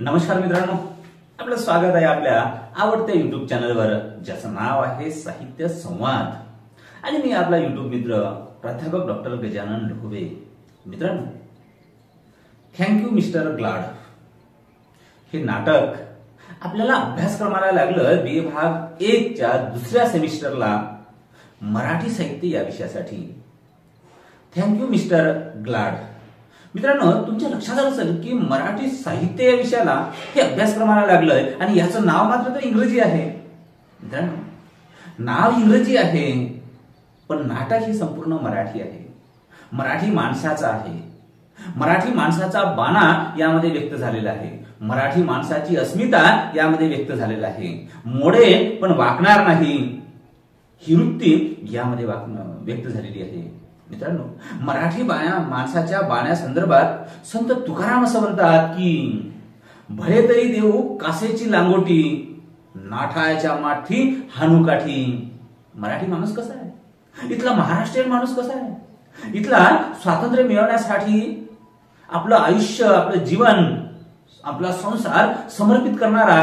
नमस्कार मित्रांनो, आपलं स्वागत आहे आपल्या आवडत्या युट्यूब चॅनलवर, ज्याचं नाव आहे साहित्य संवाद. आणि मी आपला युट्यूब मित्र प्राध्यापक डॉक्टर गजानन ढोबे. मित्रांनो, थँक्यू मिस्टर ग्लाड हे नाटक आपल्याला अभ्यासक्रमाला लागलं बी भाग 1 च्या दुसऱ्या सेमिस्टरला मराठी साहित्य या विषयासाठी. Thank you mister glad. मित्रांनो, तुमच्या लक्षात आलं असेल की मराठी साहित्य या विषयाला हे अभ्यासक्रमाला लागलंय आणि याचं नाव मात्र तर इंग्रजी आहे. मित्रांनो, नाव इंग्रजी आहे पण नाटक हे संपूर्ण मराठी आहे. मराठी माणसाचा आहे. मराठी माणसाचा बाणा यामध्ये व्यक्त झालेला आहे. मराठी माणसाची अस्मिता यामध्ये व्यक्त झालेला आहे. मोडे पण वाकणार नाही ही वृत्ती यामध्ये व्यक्त झालेली आहे. मित्रांनो, मराठी माणसाच्या बाण्यासंदर्भात संत तुकाराम असं म्हणतात की भले तरी देऊ कासेची लांगोटी, नाठायच्या माठी हानुकाठी. मराठी माणूस कसा आहे? इथला महाराष्ट्रीयन माणूस कसा आहे? इथला स्वातंत्र्य मिळवण्यासाठी आपलं आयुष्य, आपलं जीवन, आपला संसार समर्पित करणारा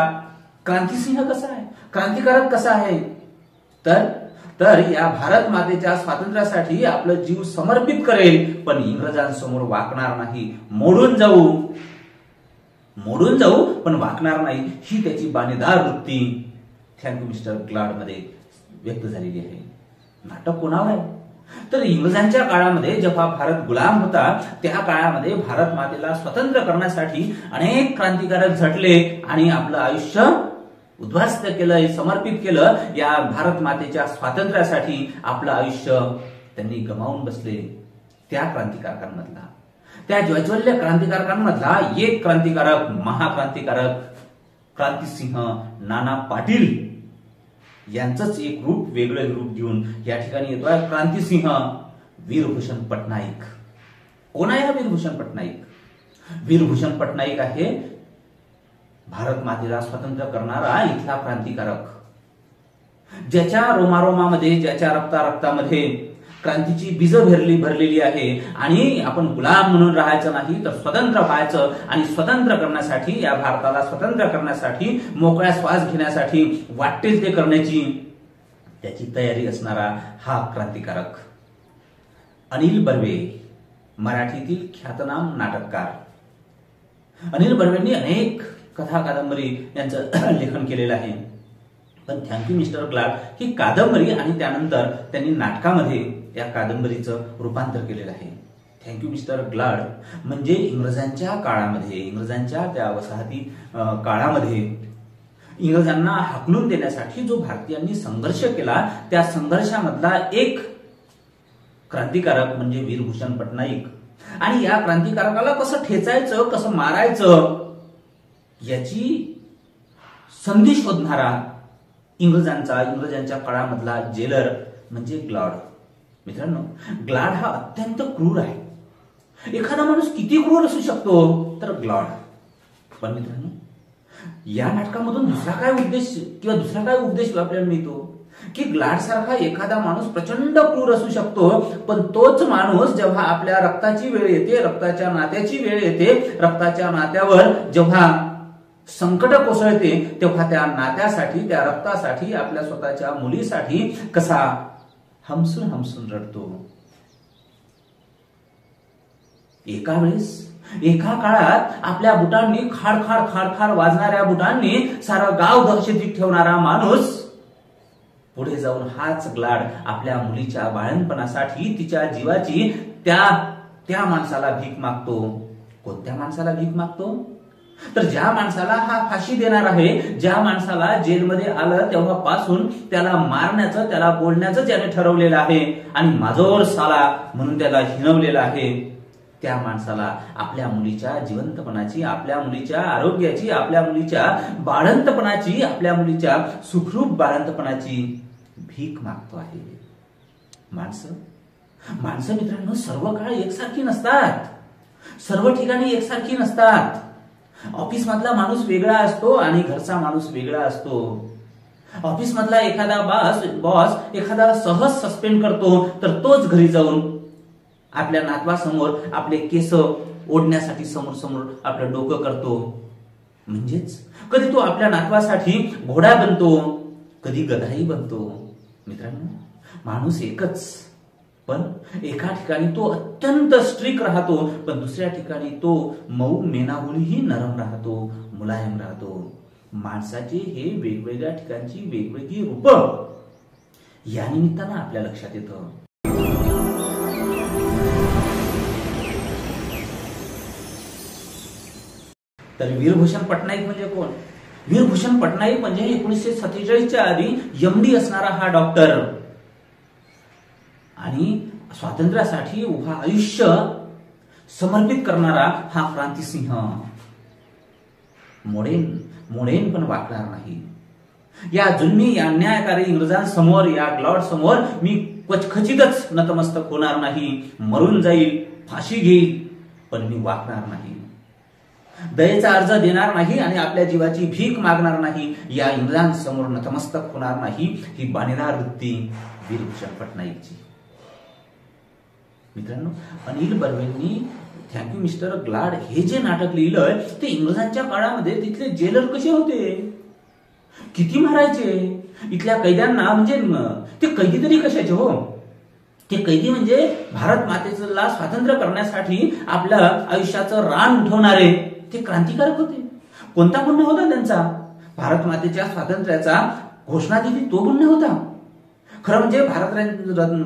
क्रांतिसिंह कसा आहे? क्रांतिकारक कसा आहे? तर या भारत मातेच्या स्वातंत्र्यासाठी आपलं जीव समर्पित करेल पण इंग्रजांसमोर वाकणार नाही. मोडून जाऊ पण वाकणार नाही ही त्याची बाणेदार वृत्ती थँक्यू मिस्टर ग्लाड मध्ये व्यक्त झालेली आहे. नाटक कोणावर आहे? तर इंग्रजांच्या काळामध्ये जेव्हा भारत गुलाम होता त्या काळामध्ये भारत मातेला स्वतंत्र करण्यासाठी अनेक क्रांतिकारक झटले आणि आपलं आयुष्य उद्ध्वस्त केलं, समर्पित केलं. या भारत मातेच्या स्वातंत्र्यासाठी आपलं आयुष्य त्यांनी गमावून बसले. त्या क्रांतिकारकांमधला, त्या ज्वलज्वल्य क्रांतिकारकांमधला एक क्रांतिकारक, महाक्रांतिकारक क्रांतिसिंह नाना पाटील यांचंच एक रूप, वेगळं रूप घेऊन या ठिकाणी येतोय क्रांतिसिंह वीरभूषण पटनाईक. कोण आहे हा वीरभूषण पटनाईक? वीरभूषण पटनाईक आहे भारत मातेला स्वतंत्र करणारा इथला क्रांतिकारक, ज्याच्या रोमारोमामध्ये, ज्याच्या रक्तामध्ये क्रांतीची बीज भरलेली आहे. आणि आपण गुलाम म्हणून राहायचं नाही तर स्वतंत्र व्हायचं आणि स्वतंत्र करण्यासाठी, या भारताला स्वतंत्र करण्यासाठी, मोकळ्या श्वास घेण्यासाठी वाटेल ते करण्याची त्याची तयारी असणारा हा क्रांतिकारक अनिल बर्वे, मराठीतील ख्यातनाम नाटककार. अनिल बर्वेंनी अनेक कथा, कादंबरी यांचं लेखन केलेलं आहे. पण थँक्यू मिस्टर ग्लाड ही कादंबरी आणि त्यानंतर त्यांनी नाटकामध्ये या कादंबरीचं रूपांतर केलेलं आहे. थँक्यू मिस्टर ग्लाड म्हणजे इंग्रजांच्या काळामध्ये, इंग्रजांच्या त्या वसाहती काळामध्ये इंग्रजांना हाकलून देण्यासाठी जो भारतीयांनी संघर्ष केला त्या संघर्षामधला एक क्रांतिकारक म्हणजे वीरभूषण पटनाईक. आणि या क्रांतिकारकाला कसं ठेचायचं, कसं मारायचं याची संधी शोधणारा इंग्रजांच्या काळामधला जेलर म्हणजे ग्लाड. मित्रांनो, ग्लाड हा अत्यंत क्रूर आहे. एखादा माणूस किती क्रूर असू शकतो तर ग्लाड. पण मित्रांनो, या नाटकामधून दुसरा काय उपदेश आपल्याला मिळतो की ग्लाड सारखा एखादा माणूस प्रचंड क्रूर असू शकतो पण तोच माणूस जेव्हा आपल्या रक्ताची वेळ येते, रक्ताच्या नात्याची वेळ येते, रक्ताच्या नात्यावर जेव्हा संकट कोसळते तेव्हा त्या नात्यासाठी, त्या रक्तासाठी, आपल्या स्वतःच्या मुलीसाठी कसा हमसून रडतो. एका काळात आपल्या बुटांनी खाड वाजणाऱ्या बुटांनी सारा गाव दहशतीत ठेवणारा माणूस पुढे जाऊन हाच ग्लाड आपल्या मुलीच्या बाळंतपणासाठी, तिच्या जीवाची त्या माणसाला भीक मागतो. कोणत्या माणसाला भीक मागतो? तर ज्या माणसाला हा फाशी देणार आहे, ज्या माणसाला जेलमध्ये आलं तेव्हापासून त्याला मारण्याचं, त्याला बोलण्याचं ज्याने ठरवलेलं आहे आणि माजोर साला म्हणून त्याला हिणवलेलं आहे, त्या माणसाला आपल्या मुलीच्या जिवंतपणाची, आपल्या मुलीच्या आरोग्याची, आपल्या मुलीच्या बाळंतपणाची, आपल्या मुलीच्या सुखरूप बाळंतपणाची भीक मागतो आहे. माणसं मित्रांनो सर्व काळ एकसारखी नसतात, सर्व ठिकाणी एकसारखी नसतात. ऑफिस मधला माणूस वेगळा असतो आणि घरचा माणूस वेगळा असतो. ऑफिस मधला एखादा बॉस एखादा सहज सस्पेंड करतो तर तोच घरी जाऊन आपल्या नातवासमोर आपले केस ओढण्यासाठी समोर आपलं डोकं करतो. म्हणजेच कधी तो आपल्या नातवासाठी घोडा बनतो, कधी गधाही बनतो. मित्रांनो, माणूस एकच, पण एका ठिकाणी तो अत्यंत स्ट्रिक्ट राहतो, पण दुसऱ्या ठिकाणी तो मऊ मेनाहुलीही नरम राहतो, मुलायम राहतो. माणसाचे हे वेगवेगळ्या ठिकाणची वेगवेगळी रूप या निमित्तानं आपल्या लक्षात येतं. तर वीरभूषण पटनाईक म्हणजे कोण? वीरभूषण पटनाईक म्हणजे 1947च्या आधी एमडी असणारा हा डॉक्टर आणि स्वातंत्र्यासाठी उभा आयुष्य समर्पित करणारा हा क्रांतिसिंह. मोडेन पण वाकणार नाही. या जुलमी, या अन्यायकारी इंग्रजांसमोर, या ग्लॉड समोर मी खचितच नतमस्तक होणार नाही. मरून जाईल, फाशी घेईल, पण मी वाकणार नाही. दयेचा अर्ज देणार नाही आणि आपल्या जीवाची भीक मागणार नाही. या इंग्रजांसमोर नतमस्तक होणार नाही. ही बाणेदार वृत्ती वीरभूषण पटनाईकची. मित्रांनो, अनिल बर्वेंनी थँक्यू मिस्टर ग्लाड हे जे नाटक लिहिलंय ते इंग्रजांच्या काळामध्ये तिथले जेलर कसे होते, किती मारायचे इथल्या कैद्यांना. म्हणजे ते कैदी तरी कशाचे हो? ते कैदी म्हणजे भारत मातेला स्वातंत्र्य करण्यासाठी आपल्या आयुष्याचं रान उठवणारे ते क्रांतिकारक होते. कोणता गुन्हा होता त्यांचा? भारत मातेच्या स्वातंत्र्याचा घोषणा दिली तो गुन्हा होता. खरं म्हणजे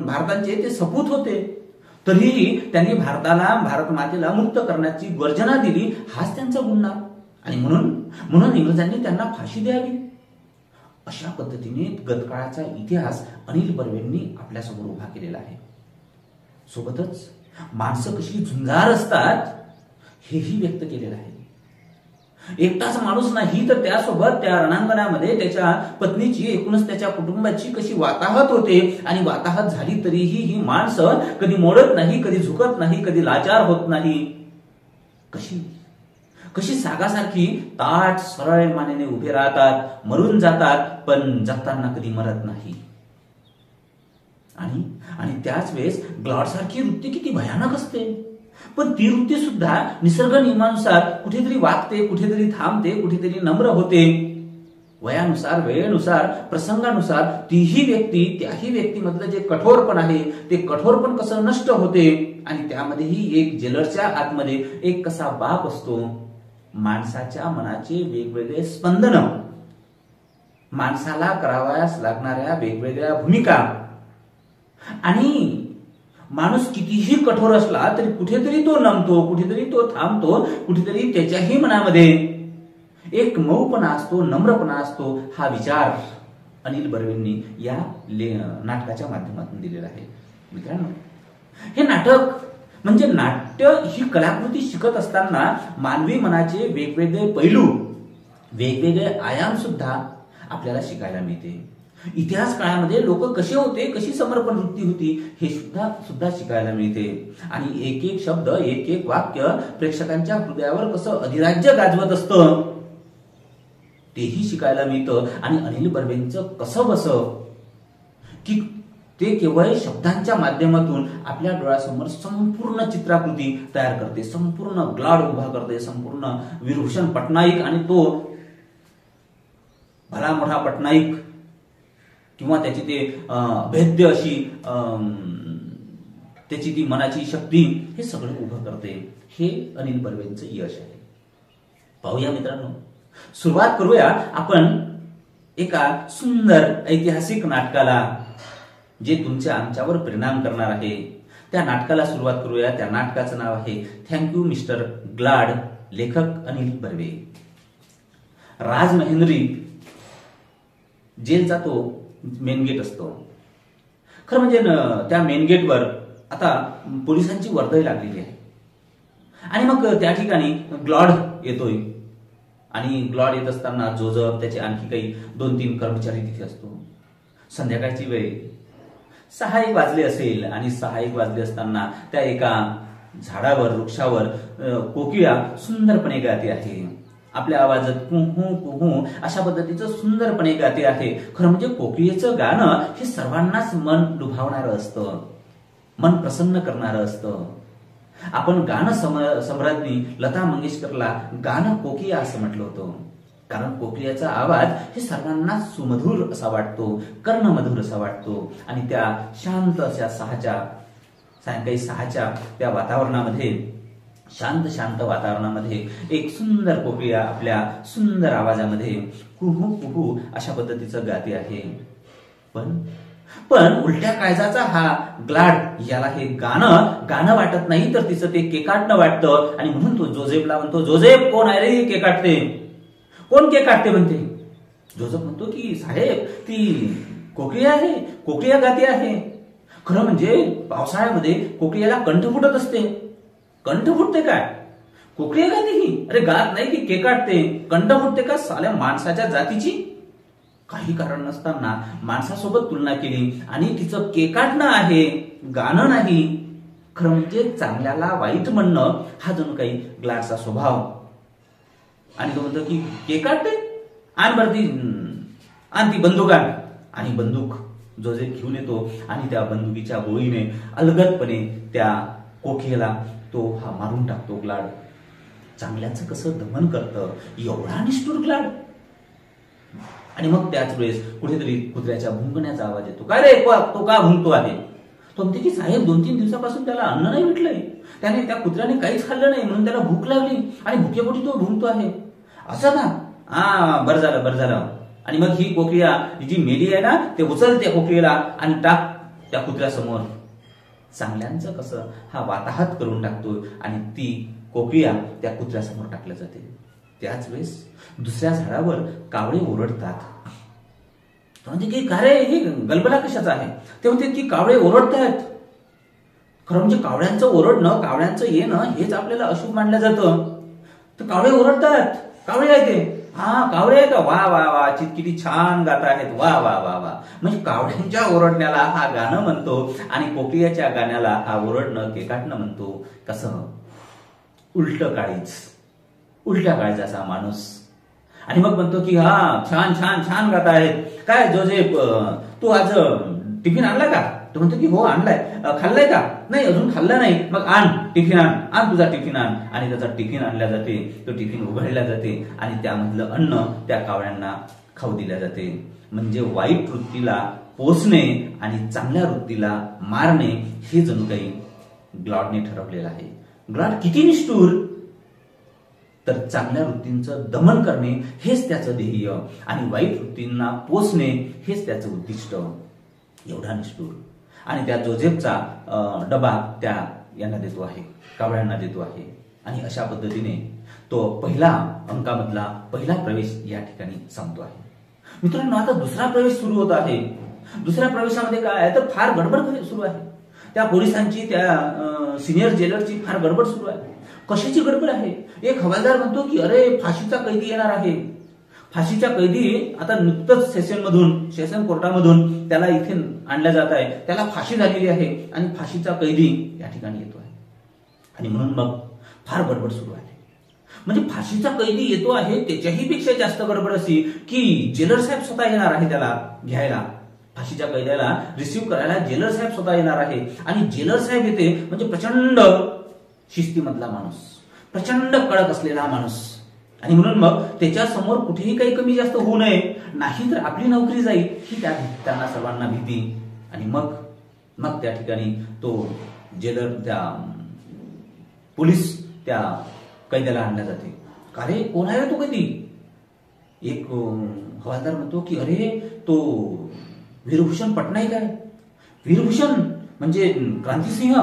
भारताचे ते सपूत होते, तरीही त्यांनी भारत मातेला मुक्त करण्याची गर्जना दिली, हाच त्यांचा गुन्हा. आणि म्हणून इंग्रजांनी त्यांना फाशी द्यावी. अशा पद्धतीने गतकाळाचा इतिहास अनिल बर्वेंनी आपल्यासमोर उभा केलेला आहे. सोबतच माणसं कशी झुंजार असतात हेही व्यक्त केलेलं आहे. एकटाच माणूस नाही, तर त्यासोबत त्या रणांगणामध्ये त्याच्या पत्नीची, एकूणच त्याच्या कुटुंबाची कशी वाताहत होते. आणि वाताहत झाली तरीही ही माणसं कधी मोडत नाही, कधी झुकत नाही, कधी लाचार होत नाही. कशी सागासारखी ताठ सरळ मानेने उभे राहतात, मरून जातात, पण जगताना कधी मरत नाही. आणि त्याच वेळेस ग्लॉड सारखी वृत्ती किती भयानक असते, पण ती वृत्ती सुद्धा निसर्ग नियमानुसार कुठेतरी वागते, कुठेतरी थांबते, कुठेतरी नम्र होते. वयानुसार, वेळेनुसार, प्रसंगानुसार त्याही व्यक्तीमधलं जे कठोरपण आहे ते कठोरपण कसं नष्ट होते. आणि त्यामध्येही एक जेलरच्या आतमध्ये एक कसा बाप असतो. माणसाच्या मनाचे वेगवेगळे स्पंदन, माणसाला करावयास लागणाऱ्या वेगवेगळ्या भूमिका, आणि माणूस कितीही कठोर असला तरी कुठेतरी तो नमतो, कुठेतरी तो थांबतो, कुठेतरी त्याच्याही मनामध्ये एक मऊपणा असतो, नम्रपणा असतो. हा विचार अनिल बर्वेंनी या नाटकाच्या माध्यमातून दिलेला आहे. मित्रांनो, हे नाटक म्हणजे नाट्य ही कलाकृती शिकत असताना मानवी मनाचे वेगवेगळे पैलू, वेगवेगळे आयाम सुद्धा आपल्याला शिकायला मिळते. इतिहास काळामध्ये लोक कसे होते, कशी समर्पण वृत्ती होती हे सुद्धा शिकायला मिळते. आणि एक एक शब्द, एक एक वाक्य प्रेक्षकांच्या हृदयावर कसं अधिराज्य गाजवत असतं तेही शिकायला मिळतं. आणि अनिल बर्वेंचं कसं बसं की ते केवळ शब्दांच्या माध्यमातून आपल्या डोळ्यासमोर संपूर्ण चित्राकृती तयार करते, संपूर्ण ग्लाड उभा करते, संपूर्ण वीरभूषण पटनाईक आणि तो भला मोठा पटनाईक किंवा त्याची ते भेद्य अशी त्याची ती मनाची शक्ती हे सगळं उभं करते. हे अनिल बर्वेंचं यश आहे. पाहूया मित्रांनो, सुरुवात करूया आपण एका सुंदर ऐतिहासिक नाटकाला जे तुमच्या आमच्यावर परिणाम करणार आहे. त्या नाटकाला सुरुवात करूया. त्या नाटकाचं नाव आहे थँक्यू मिस्टर ग्लाड. लेखक अनिल बर्वे. राजमहेंद्री जेलचा तो मेन गेट असतो. खरं म्हणजे त्या मेन गेटवर आता पोलिसांची वर्दळ लागलेली आहे. आणि मग त्या ठिकाणी ग्लॉड येतोय. आणि ग्लॉड येत असताना जोझफ, त्याचे आणखी काही 2-3 कर्मचारी तिथे असतो. संध्याकाळची वेळ 6:00 वाजले असेल. आणि 6:00 वाजले असताना त्या एका झाडावर, वृक्षावर कोकिळा सुंदरपणे गाते आहे. आपल्या आवाजात कुहू कुहू अशा पद्धतीचं सुंदरपणे गाते आहे. खरं म्हणजे कोकिळेचं गाणं हे सर्वांनाच मन लुभावणारं असतं, मन प्रसन्न करणारं असतं. आपण गाणं सम्राज्ञी लता मंगेशकरला गाणं कोकिया असं म्हटलं होतं, कारण कोकियाचा आवाज हे सर्वांना सुमधुर असा वाटतो, कर्णमधुर असा वाटतो. आणि त्या शांत अशा सायंकाळी 6च्या त्या वातावरणामध्ये, शांत शांत वातावरणामध्ये एक सुंदर कोकिळा आपल्या सुंदर आवाजामध्ये कुहू कुहू अशा पद्धतीचं गाते आहे. पण उलट्या काळजाचा हा ग्लाड, याला हे गाणं वाटत नाही, तर तिचं ते केकाटणं वाटतं. आणि म्हणून तो जोझेफला म्हणतो, जोझेफ कोण आहे रे केकाटते, कोण केकाटते म्हणते. जोझेफ म्हणतो की साहेब ती कोकिळा आहे, कोकिळा गाते आहे. खरं म्हणजे पावसाळ्यामध्ये कोकिळ्याला कंठ फुटत असते. कंठ फुटते काय, कोकिळा गाते ही, अरे गात नाही की केकाटते. कंठ फुटते का, साल्या माणसाच्या जातीची. काही कारण नसताना माणसासोबत तुलना केली आणि तिचं केकाटणं आहे, गाणं नाही. खरं म्हणजे चांगल्याला वाईट म्हणणं हा जणू काही ग्लाडचा स्वभाव. आणि तो म्हणतो की केकाटते, आण बरं ती बंदूक आण. आणि बंदूक जोझेफ घेऊन येतो आणि त्या बंदुकीच्या गोळीने अलगदपणे त्या कोकिळेला तो हा मारून टाकतो. ग्लाड चांगल्याचं कसं दमन करतं, एवढा निष्ठुर ग्लाड. आणि मग त्याच वेळेस कुठेतरी कुत्र्याच्या भुंकण्याचा आवाज येतो. काय रे, तो का भुंकतो आहे. तो म्हणते की साहेब 2-3 दिवसापासून त्याला अन्न नाही भेटलंय, त्याने त्या कुत्र्याने काहीच खाल्लं नाही, म्हणून त्याला भूक लागली आणि भुकेपोटी तो भुंकतो आहे. असं ना, हा बरं झालं. आणि मग ही कोकिळा जी मेली आहे ना, ते उचल त्या कोकिळेला आणि टाक त्या कुत्र्यासमोर. चांगल्यांचं कसं हा वाताहत करून टाकतो आणि ती कोकिळा त्या कुत्र्यासमोर टाकल्या जाते. त्याच वेळेस दुसऱ्या झाडावर कावळे ओरडतात. म्हणजे की काय रे, हे गलबला कशाचा आहे. ते म्हणते की कावळे ओरडतायत. खरं म्हणजे कावळ्यांचं ओरडणं, कावळ्यांचं येणं हेच आपल्याला अशुभ मानलं जातं. तर कावळे ओरडतात, कावळे आहे ते. हा कावळे आहे का, वा वा वा, किती छान गात आहेत, वा वा वा वा. म्हणजे कावळ्यांच्या ओरडण्याला हा गाणं म्हणतो आणि कोकिळ्याच्या गाण्याला हा ओरडणं, केकाटणं म्हणतो. कसं उलट्या काळजाचा माणूस. आणि मग म्हणतो की हा छान छान छान गात आहेत. काय जोझेफ, तू आज टिफिन आणला का. तो म्हणतो की हो आणलाय. खाल्लाय का, नाही अजून खाल्ला नाही. मग आण टिफिन, आण तुझा टिफिन आण. आणि त्याचा टिफिन आणला जाते. तो टिफिन उघडला जाते आणि त्यामधलं अन्न त्या कावळ्यांना खाऊ दिल्या जाते. म्हणजे वाईट वृत्तीला पोसणे आणि चांगल्या वृत्तीला मारणे हे जणू काही ग्लाडने ठरवलेलं आहे. ग्लाड किती निष्ठुर, तर चांगल्या वृत्तींचं दमन करणे हेच त्याचं ध्येय आणि वाईट वृत्तींना पोसणे हेच त्याचं उद्दिष्ट. एवढा निष्ठुर. आणि त्या जोझेफचा डबा त्या यांना देतो आहे, कावळ्यांना देतो आहे. आणि अशा पद्धतीने तो पहिला अंकामधला पहिला प्रवेश या ठिकाणी संपतो आहे. मित्रांनो, आता दुसरा प्रवेश सुरू होत आहे. दुसऱ्या प्रवेशामध्ये काय आहे तर फार गडबड सुरू आहे. त्या पोलिसांची, त्या सिनियर जेलरची फार गडबड सुरू आहे. कशाची गडबड आहे. एक हवालदार म्हणतो की अरे फाशीचा कैदी येणार आहे. फाशीचा कैदी आता नुकतंच सेशन कोर्टामधून त्याला इथे आणल्या जात आहे. त्याला फाशी झालेली आहे आणि फाशीचा कैदी या ठिकाणी येतो आहे. आणि म्हणून मग फार गडबड सुरू आहे. म्हणजे फाशीचा कैदी येतो आहे त्याच्याही पेक्षा जास्त गडबड अशी की जेलर साहेब स्वतः येणार आहे त्याला घ्यायला. फाशीच्या कैद्याला रिसिव्ह करायला जेलर साहेब स्वतः येणार आहे. आणि जेलर साहेब येते म्हणजे प्रचंड शिस्तीमधला माणूस, प्रचंड कडक असलेला माणूस. आणि म्हणून मग त्याच्या समोर कुठेही काही कमी जास्त होऊ नये, नाही तर आपली नोकरी जाईल ही त्यांना सर्वांना भीती. आणि मग त्या ठिकाणी तो जेलर, त्या पोलीस त्या कैद्याला आणल्या जाते. का रे, कोण आहे तो कैदी. एक हवालदार म्हणतो की अरे तो वीरभूषण पटनाईक आहे. वीरभूषण म्हणजे क्रांतिसिंह.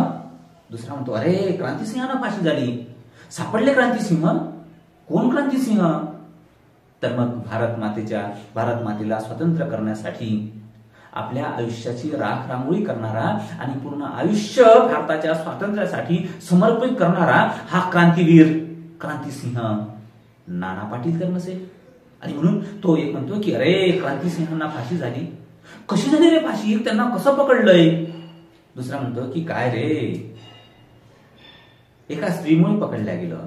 दुसरा म्हणतो अरे क्रांतिसिंहांना फाशी झाली. सापडले क्रांतिसिंह. कोण क्रांतिसिंह. तर मग भारत मातेला स्वतंत्र करण्यासाठी आपल्या आयुष्याची राख रांगोळी करणारा आणि पूर्ण आयुष्य भारताच्या स्वातंत्र्यासाठी समर्पित करणारा हा क्रांतीवीर क्रांतिसिंह नाना पाटीलकर नसेल. आणि म्हणून तो एक म्हणतो की अरे क्रांतिसिंहांना फाशी झाली. कशी झाली रे फाशी, त्यांना कसं पकडलंय. दुसरा म्हणतो की काय रे, एका स्त्रीमुळे पकडल्या गेलं.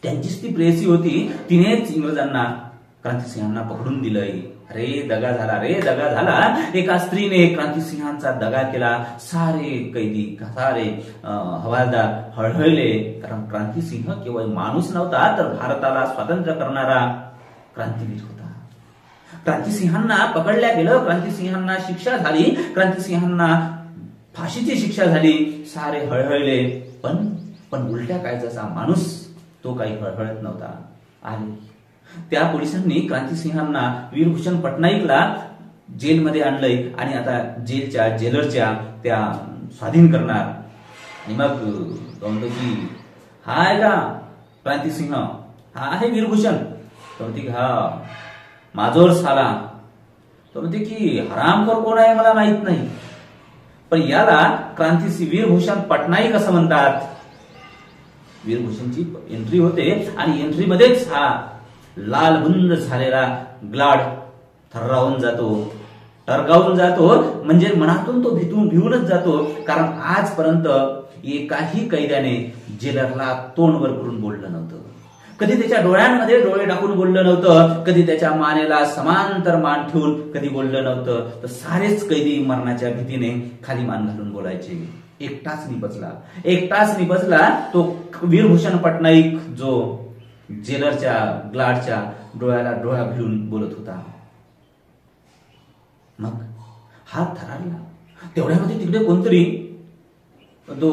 त्यांचीच ती प्रेयसी होती, तिनेच इंग्रजांना क्रांतिसिंहांना पकडून दिलंय. रे दगा झाला, रे दगा झाला. एका स्त्रीने क्रांतिसिंहांचा दगा केला. सारे कैदी, सारे हवालदार हळहळले, कारण क्रांतिसिंह केवळ माणूस नव्हता, तर भारताला स्वातंत्र्य करणारा क्रांतिवीर होता. क्रांतिसिंहांना पकडल्या गेलं, क्रांतिसिंहांना शिक्षा झाली, क्रांतिसिंहांना फाशीची शिक्षा झाली. सारे हळहळले, पण उलट्या कायद्याचा माणूस तो काही हळहळत नव्हता. आणि त्या पोलिसांनी क्रांतिसिंहांना वीरभूषण पटनाईकला जेलमध्ये आणलंय आणि आता जेलच्या जेलरच्या त्या स्वाधीन करणार. आणि मग तो म्हणतो की हा आहे का क्रांतिसिंह, हा आहे वीरभूषण. तो म्हणते की हा माजोर साला. तो म्हणते की हरामखोर कोण आहे मला माहित नाही, पण याला क्रांतिसिंह वीरभूषण पटनाईक असं म्हणतात. वीरभूषणची एंट्री होते आणि एंट्रीमध्येच हा लालबुंद झालेला ग्लाड थर्रावून जातो, टरकावून जातो. म्हणजे मनातून तो भिवूनच जातो, कारण आजपर्यंत एकाही कैद्याने जेलरला तोंडवर करून बोललं नव्हतं. कधी त्याच्या डोळ्यांमध्ये डोळे टाकून बोललं नव्हतं, कधी त्याच्या मानेला समांतर मान ठेवून कधी बोललं नव्हतं. तर सारेच कैदी मरणाच्या भीतीने खाली मान घालून बोलायचे. एकटाच निपजला तो वीरभूषण पटनाईक, जो जेलरच्या ग्लाडच्या डोळ्याला डोळा भिडून बोलत होता. मग हात थरारला. तेवढ्यामध्ये तिकडे कोणतरी तो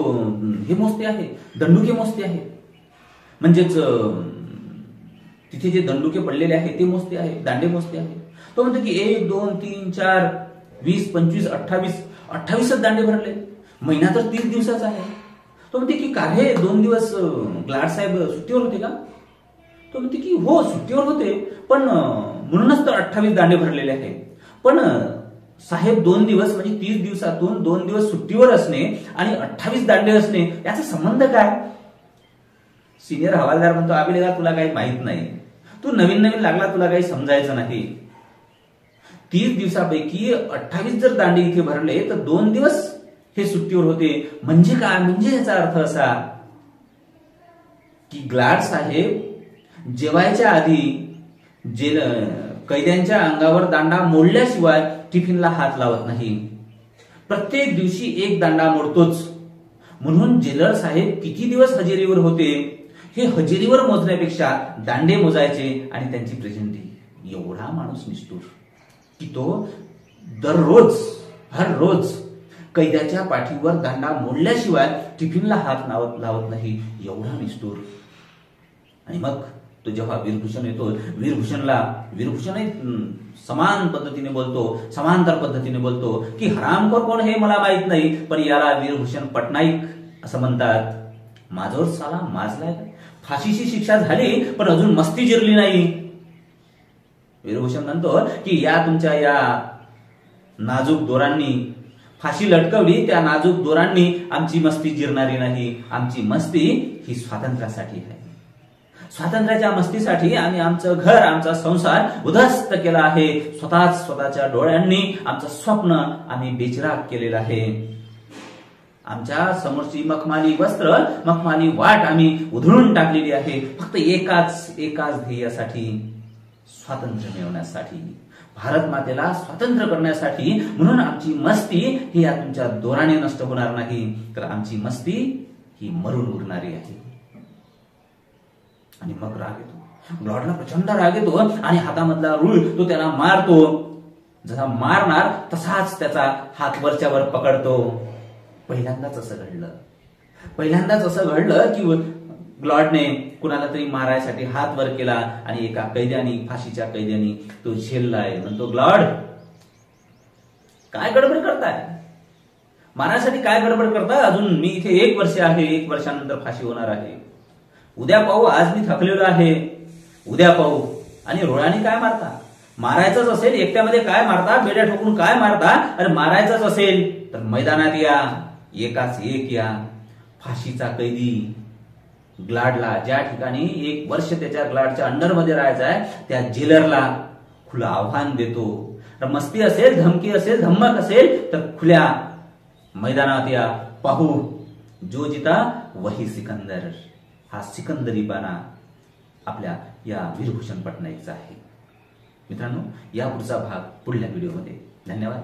हे मोजते आहे, दंडुके मोजते आहे. म्हणजेच तिथे जे दंडुके पडलेले आहे ते मोजते आहे, दांडे मोजते आहे. तो म्हणतो की 1 2 3 4 20 25 28 दांडे भरले. महिना तर 30 दिवसाचा आहे. तो म्हणते की का हे 2 दिवस ग्लाड साहेब सुट्टीवर होते का? तो म्हणते की हो सुट्टीवर होते, पण म्हणूनच तर 28 दांडे भरलेले आहेत. पण साहेब 2 दिवस म्हणजे 30 दिवसातून 2 दिवस सुट्टीवर असणे आणि 28 दांडे असणे याचा संबंध काय? सिनियर हवालदार म्हणतो अभिलेखा तुला काही माहित नाही, तू नवीन लागला, तुला काही समजायचं नाही. 30 दिवसापैकी 28 जर दांडे इथे भरले तर 2 दिवस हे सुट्टीवर होते. म्हणजे काय? म्हणजे याचा अर्थ असा की ग्लाड साहेब जेवायच्या आधी कैद्यांच्या अंगावर दांडा मोडल्याशिवाय टिफिनला हात लावत नाही. प्रत्येक दिवशी 1 दांडा मोडतोच. म्हणून जेलर साहेब किती दिवस हजेरीवर होते हे हजेरीवर मोजण्यापेक्षा दांडे मोजायचे आणि त्यांची प्रेझेंटी. एवढा माणूस निष्ठुर की तो दररोज हर रोज कैद्याच्या पाठीवर दांडा मोडल्याशिवाय टिफिनला हात लावत नाही. एवढा निष्ठुर. आणि मग तो जेव्हा वीरभूषण येतो, वीरभूषणही समान पद्धतीने बोलतो, समांतर पद्धतीने बोलतो की हरामखोर कोण हे मला माहित नाही, पण याला वीरभूषण पटनाईक असं म्हणतात. माजोर साला माजलाय. फाशीची शिक्षा झाली पण अजून मस्ती जिरली नाही. वीरभूषण म्हणतो की या तुमच्या या नाजूक दोरांनी फाशी लटकवली, त्या नाजूक दोरांनी आमची मस्ती जिरणारी नाही. आमची मस्ती ही स्वातंत्र्यासाठी आहे. स्वातंत्र्याच्या मस्तीसाठी आम्ही आमचं घर, आमचा संसार उद्ध्वस्त केला आहे. स्वतःच्या डोळ्यांनी आमचं स्वप्न आम्ही बेचिराग केलेलं आहे. आमच्या समोरची मखमाली वस्त्र, मखमाली वाट आम्ही उधळून टाकलेली आहे. फक्त एकाच ध्येयासाठी, स्वातंत्र्य मिळवण्यासाठी, भारत मातेला स्वातंत्र्य करण्यासाठी. म्हणून आमची मस्ती ही या तुमच्या दोराने नष्ट होणार नाही, तर आमची मस्ती ही मरून उरणारी आहे. आणि मग राग येतो, ग्लॉडला प्रचंड राग येतो आणि हातामधला रूळ तो त्याला मारतो. जसा मारणार तसाच त्याचा हात वरच्यावर पकडतो. पहिल्यांदाच असं घडलं की ग्लॉडने कुणाला तरी मारायसाठी हात वर केला आणि एका कैद्यानी, फाशीच्या कैद्यानी तो झेललाय. म्हणतो ग्लॉड काय गडबड करताय? मारायसाठी काय गडबड करताय? अजून मी इथे 1 वर्ष आहे, 1 वर्षानंतर फाशी होणार आहे. उद्या पाहू, आज मी थकलेलो आहे, उद्या पाहू. आणि रोळाने काय मारता? मारायचंच असेल एकट्यामध्ये काय मारता? बेड्या ठोकून काय मारता? अरे मारायचंच असेल तर मैदानात या, एकाच एक या. फाशीचा कैदी ग्लाडला, ज्या ठिकाणी 1 वर्ष त्याच्या ग्लाडच्या अंडरमध्ये राहायचं आहे, त्या जेलरला खुलं आव्हान देतो. मस्ती असेल, धमकी असेल, धम्मक असेल तर खुल्या मैदानात या, पाहू. जो जिता वही सिकंदर. हा सिकंदरीपणा आपल्या या वीरभूषण पटनाईकचा आहे. मित्रांनो, या पुढचा भाग पुढल्या व्हिडिओमध्ये. धन्यवाद.